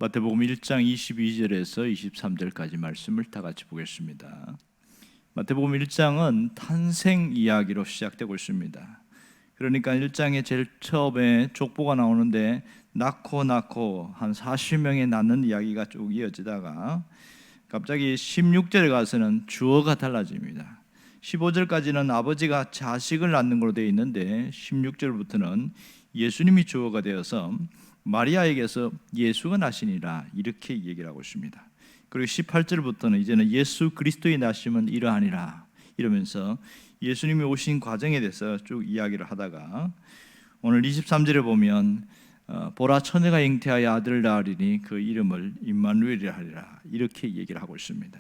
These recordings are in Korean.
마태복음 1장 22절에서 23절까지 말씀을 다 같이 보겠습니다. 마태복음 1장은 탄생 이야기로 시작되고 있습니다. 그러니까 1장의 제일 처음에 족보가 나오는데 낳고 한 40명이 낳는 이야기가 쭉 이어지다가 갑자기 16절에 가서는 주어가 달라집니다. 15절까지는 아버지가 자식을 낳는 걸로 되어 있는데 16절부터는 예수님이 주어가 되어서 마리아에게서 예수가 나시니라 이렇게 얘기를 하고 있습니다. 그리고 18절부터는 이제는 예수 그리스도의 나심은 이러하니라 이러면서 예수님이 오신 과정에 대해서 쭉 이야기를 하다가 오늘 23절에 보면 보라 처녀가 잉태하여 아들을 낳으리니 그 이름을 임마누엘이라 하리라 이렇게 얘기를 하고 있습니다.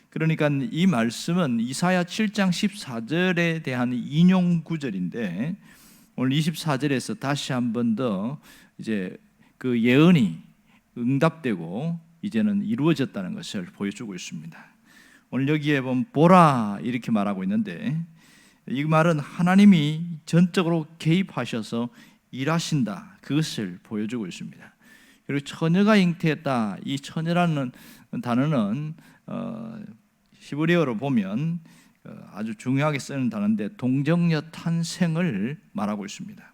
그러니까 이 말씀은 이사야 7장 14절에 대한 인용 구절인데 오늘 24절에서 다시 한 번 더 이제 그 예언이 응답되고 이제는 이루어졌다는 것을 보여주고 있습니다. 오늘 여기에 보면 보라 이렇게 말하고 있는데 이 말은 하나님이 전적으로 개입하셔서 일하신다 그것을 보여주고 있습니다. 그리고 처녀가 잉태했다 이 처녀라는 단어는 히브리어로 보면 아주 중요하게 쓰는 단어인데 동정녀 탄생을 말하고 있습니다.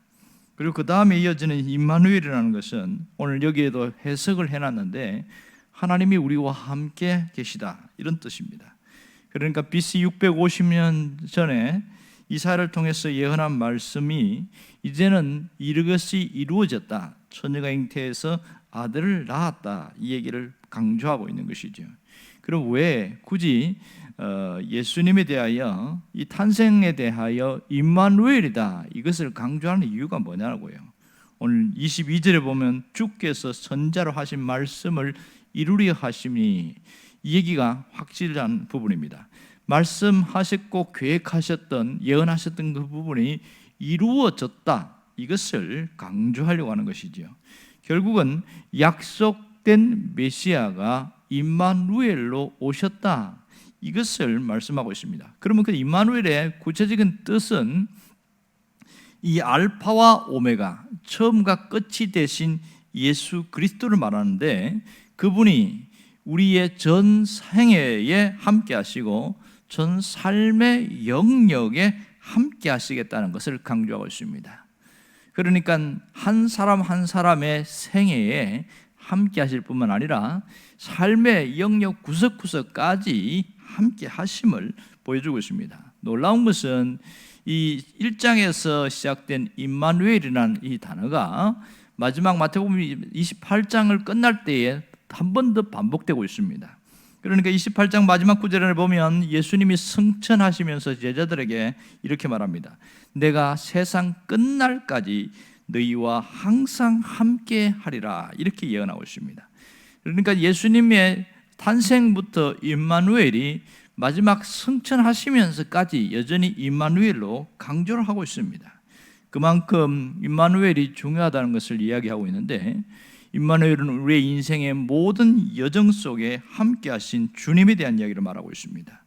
그리고 그 다음에 이어지는 임마누엘이라는 것은 오늘 여기에도 해석을 해놨는데 하나님이 우리와 함께 계시다 이런 뜻입니다. 그러니까 BC 650년 전에 이사야를 통해서 예언한 말씀이 이제는 이것이 이루어졌다. 처녀가 잉태해서 아들을 낳았다 이 얘기를 강조하고 있는 것이죠. 그럼 왜 굳이 예수님에 대하여 이 탄생에 대하여 임마누엘이다 이것을 강조하는 이유가 뭐냐고요. 오늘 22절에 보면 주께서 선자로 하신 말씀을 이루려 하심이 이 얘기가 확실한 부분입니다. 말씀하셨고 계획하셨던 예언하셨던 그 부분이 이루어졌다 이것을 강조하려고 하는 것이죠. 결국은 약속된 메시아가 임마누엘로 오셨다 이것을 말씀하고 있습니다. 그러면 그 임마누엘의 구체적인 뜻은 이 알파와 오메가 처음과 끝이 되신 예수 그리스도를 말하는데 그분이 우리의 전 생애에 함께 하시고 전 삶의 영역에 함께 하시겠다는 것을 강조하고 있습니다. 그러니까 한 사람 한 사람의 생애에 함께 하실 뿐만 아니라 삶의 영역 구석구석까지 함께 하심을 보여주고 있습니다. 놀라운 것은 이 1장에서 시작된 임마누엘이라는 이 단어가 마지막 마태복음 28장을 끝날 때에 한 번 더 반복되고 있습니다. 그러니까 28장 마지막 구절을 보면 예수님이 승천하시면서 제자들에게 이렇게 말합니다. 내가 세상 끝날까지 너희와 항상 함께 하리라 이렇게 예언하고 있습니다. 그러니까 예수님의 탄생부터 임마누엘이 마지막 승천하시면서까지 여전히 임마누엘로 강조를 하고 있습니다. 그만큼 임마누엘이 중요하다는 것을 이야기하고 있는데 임마누엘은 우리의 인생의 모든 여정 속에 함께 하신 주님에 대한 이야기를 말하고 있습니다.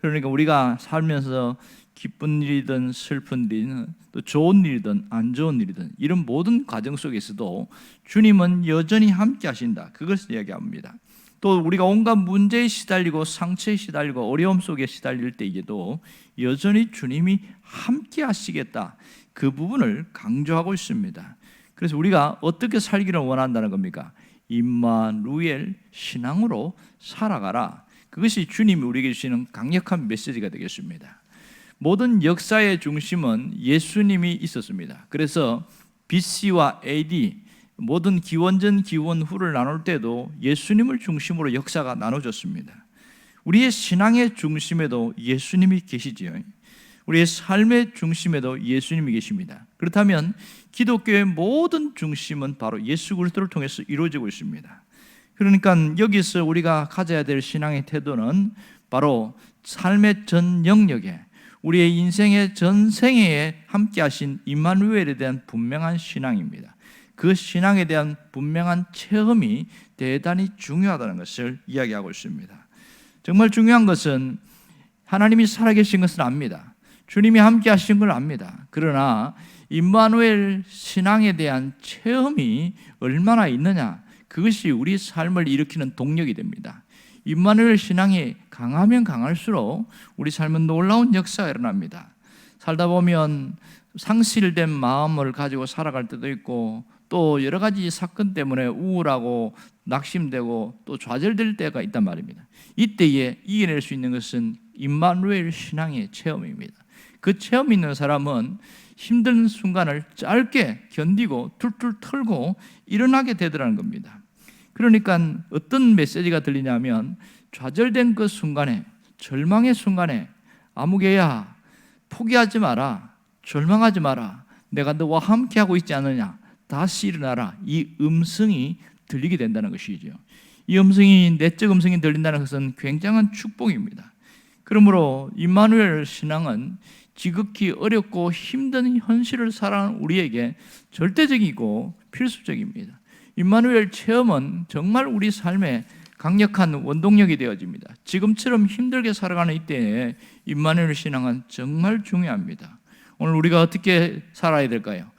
그러니까 우리가 살면서 기쁜 일이든 슬픈 일이든 또 좋은 일이든 안 좋은 일이든 이런 모든 과정 속에서도 주님은 여전히 함께 하신다 그것을 이야기합니다. 또 우리가 온갖 문제에 시달리고 상처에 시달리고 어려움 속에 시달릴 때에도 여전히 주님이 함께 하시겠다 그 부분을 강조하고 있습니다. 그래서 우리가 어떻게 살기를 원한다는 겁니까? 임마누엘 신앙으로 살아가라. 그것이 주님이 우리에게 주시는 강력한 메시지가 되겠습니다. 모든 역사의 중심은 예수님이 있었습니다. 그래서 BC와 AD 모든 기원전 기원후를 나눌 때도 예수님을 중심으로 역사가 나눠졌습니다. 우리의 신앙의 중심에도 예수님이 계시지요. 우리의 삶의 중심에도 예수님이 계십니다. 그렇다면 기독교의 모든 중심은 바로 예수 그리스도를 통해서 이루어지고 있습니다. 그러니까 여기서 우리가 가져야 될 신앙의 태도는 바로 삶의 전 영역에 우리의 인생의 전 생애에 함께 하신 임마누엘에 대한 분명한 신앙입니다. 그 신앙에 대한 분명한 체험이 대단히 중요하다는 것을 이야기하고 있습니다. 정말 중요한 것은 하나님이 살아계신 것을 압니다. 주님이 함께 하신 걸 압니다. 그러나 임마누엘 신앙에 대한 체험이 얼마나 있느냐 그것이 우리 삶을 일으키는 동력이 됩니다. 임마누엘 신앙이 강하면 강할수록 우리 삶은 놀라운 역사가 일어납니다. 살다 보면 상실된 마음을 가지고 살아갈 때도 있고 또 여러 가지 사건 때문에 우울하고 낙심되고 또 좌절될 때가 있단 말입니다. 이때에 이겨낼 수 있는 것은 임마누엘 신앙의 체험입니다. 그 체험 있는 사람은 힘든 순간을 짧게 견디고 툴툴 털고 일어나게 되더라는 겁니다. 그러니까 어떤 메시지가 들리냐면 좌절된 그 순간에, 절망의 순간에 아무개야 포기하지 마라, 절망하지 마라, 내가 너와 함께하고 있지 않느냐, 다시 일어나라, 이 음성이 들리게 된다는 것이죠. 이 음성이, 내적 음성이 들린다는 것은 굉장한 축복입니다. 그러므로 임마누엘 신앙은 지극히 어렵고 힘든 현실을 살아가는 우리에게 절대적이고 필수적입니다. 임마누엘 체험은 정말 우리 삶에 강력한 원동력이 되어집니다. 지금처럼 힘들게 살아가는 이때에 임마누엘 신앙은 정말 중요합니다. 오늘 우리가 어떻게 살아야 될까요?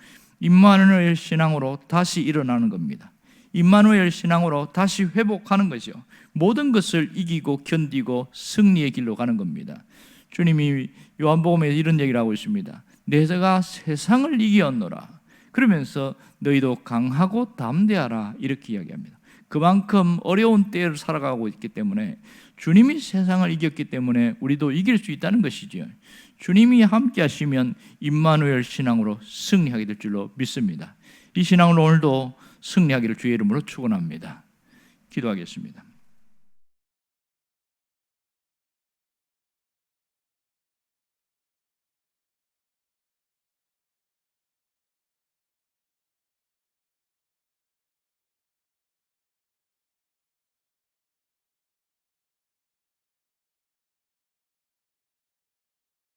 임마누엘 신앙으로 다시 일어나는 겁니다. 임마누엘 신앙으로 다시 회복하는 것이요, 모든 것을 이기고 견디고 승리의 길로 가는 겁니다. 주님이 요한복음에 이런 얘기를 하고 있습니다. 내가 세상을 이기었노라. 그러면서 너희도 강하고 담대하라, 이렇게 이야기합니다. 그만큼 어려운 때를 살아가고 있기 때문에, 주님이 세상을 이겼기 때문에 우리도 이길 수 있다는 것이죠. 주님이 함께 하시면 임마누엘 신앙으로 승리하게 될 줄로 믿습니다. 이 신앙으로 오늘도 승리하기를 주의 이름으로 축원합니다. 기도하겠습니다.